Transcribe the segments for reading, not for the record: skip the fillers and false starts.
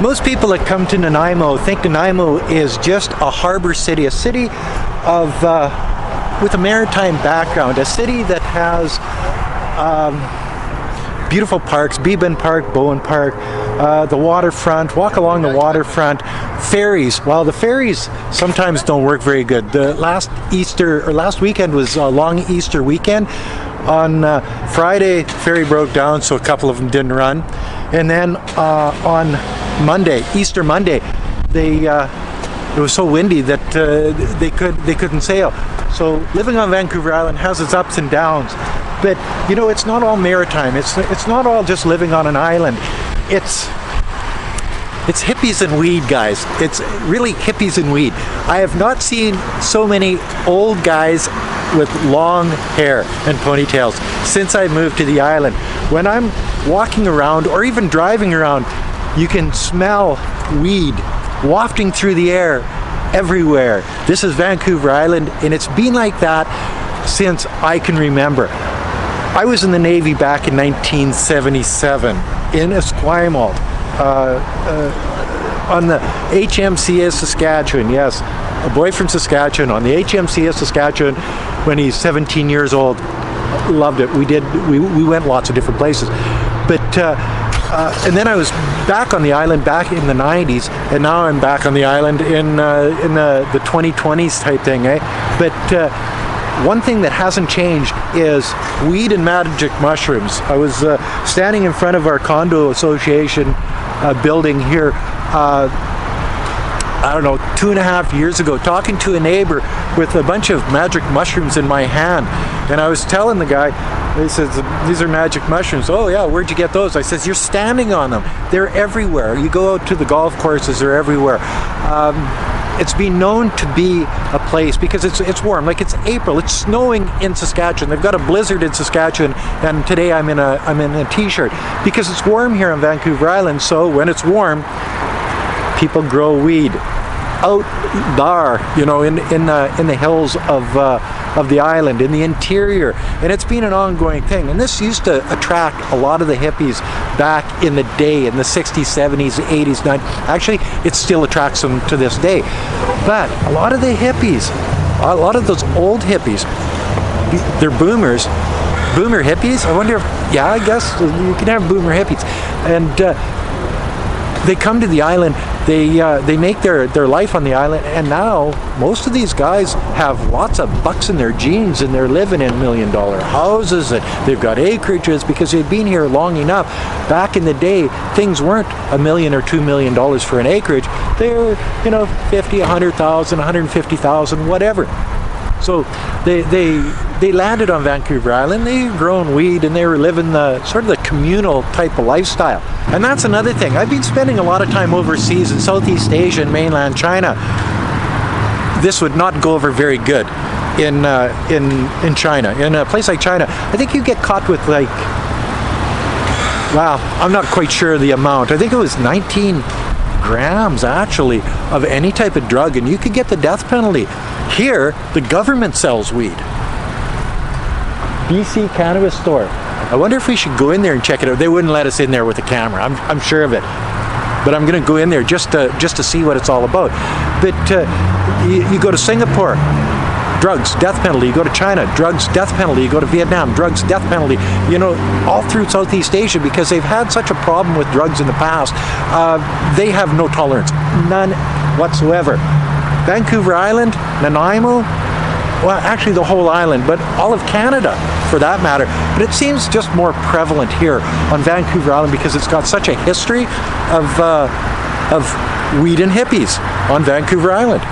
Most people that come to Nanaimo think Nanaimo is just a harbor city, a city of with a maritime background, a city that has beautiful parks, Beeban Park, Bowen Park, the waterfront, walk along the waterfront, ferries. Well, the ferries sometimes don't work very good. The last weekend was a long Easter weekend. On Friday, the ferry broke down, so a couple of them didn't run. And then on Monday, Easter Monday, it was so windy that they couldn't sail. So living on Vancouver Island has its ups and downs. But you know, it's not all maritime. It's not all just living on an island. It's hippies and weed, guys. It's really hippies and weed. I have not seen so many old guys with long hair and ponytails since I moved to the island. When I'm walking around or even driving around, you can smell weed wafting through the air everywhere. This is Vancouver Island, and it's been like that since I can remember. I was in the Navy back in 1977 in Esquimalt on the HMCS Saskatchewan. Yes, a boy from Saskatchewan on the HMCS Saskatchewan when he's 17 years old. Loved it. We went lots of different places. But and then I was back on the island back in the 90s, and now I'm back on the island in the 2020s type thing, eh? But one thing that hasn't changed is weed and magic mushrooms. I was standing in front of our condo association building here, I don't know, 2.5 years ago, talking to a neighbor with a bunch of magic mushrooms in my hand. And I was telling the guy, he says, these are magic mushrooms. Oh yeah, where'd you get those? I says, you're standing on them. They're everywhere. You go out to the golf courses, they're everywhere. It's been known to be a place because it's warm. Like, it's April, it's snowing in Saskatchewan. They've got a blizzard in Saskatchewan, and today I'm in a t-shirt because it's warm here on Vancouver Island. So when it's warm, people grow weed out there, you know, in the hills of the island, in the interior, and it's been an ongoing thing. And this used to attract a lot of the hippies back in the day, in the 60s, 70s, 80s, 90s. Actually, it still attracts them to this day. But a lot of the hippies, a lot of those old hippies, they're boomers. Boomer hippies? I wonder if, yeah, I guess you can have boomer hippies. And they come to the island, they make their life on the island, and now most of these guys have lots of bucks in their jeans, and they're living in $1 million houses, and they've got acreages because they've been here long enough. Back in the day, things weren't $1 million or $2 million for an acreage. They're, you know, 50, 100,000, 150,000, whatever. So they landed on Vancouver Island, they've grown weed, and they were living the sort of the communal type of lifestyle. And that's another thing. I've been spending a lot of time overseas in Southeast Asia and mainland China. This would not go over very good in China. In a place like China, I think you get caught with, like, wow, I'm not quite sure the amount. I think it was 19 grams actually of any type of drug, and you could get the death penalty. Here, the government sells weed. BC Cannabis Store. I wonder if we should go in there and check it out. They wouldn't let us in there with a camera. I'm sure of it. But I'm going to go in there just to see what it's all about. But you go to Singapore, drugs, death penalty. You go to China, drugs, death penalty. You go to Vietnam, drugs, death penalty. You know, all through Southeast Asia, because they've had such a problem with drugs in the past. They have no tolerance, none whatsoever. Vancouver Island, Nanaimo, well, actually the whole island, but all of Canada for that matter. But it seems just more prevalent here on Vancouver Island because it's got such a history of weed and hippies on Vancouver Island.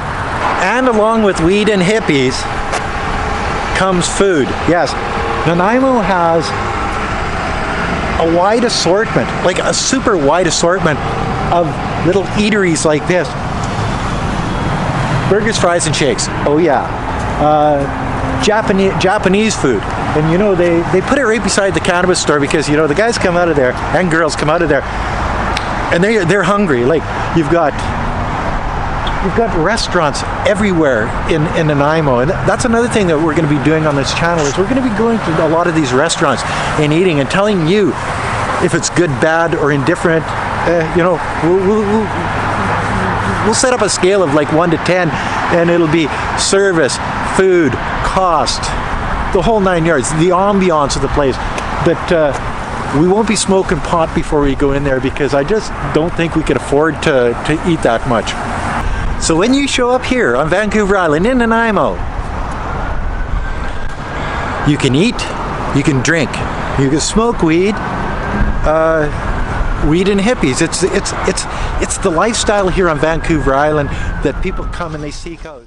And along with weed and hippies comes food. Yes, Nanaimo has a wide assortment, like a super wide assortment of little eateries like this. Burgers, fries, and shakes. Oh yeah. Japanese food. And you know, they put it right beside the cannabis store because, you know, the guys come out of there and girls come out of there and they're hungry. Like, you've got restaurants everywhere in Nanaimo, and that's another thing that we're going to be doing on this channel is we're going to be going to a lot of these restaurants and eating and telling you if it's good, bad, or indifferent, we'll set up a scale of like 1 to 10, and it'll be service, food, cost, the whole 9 yards, the ambiance of the place. But we won't be smoking pot before we go in there, because I just don't think we could afford to eat that much. So when you show up here on Vancouver Island in Nanaimo, you can eat, you can drink, you can smoke weed, weed and hippies. It's the lifestyle here on Vancouver Island that people come and they seek out.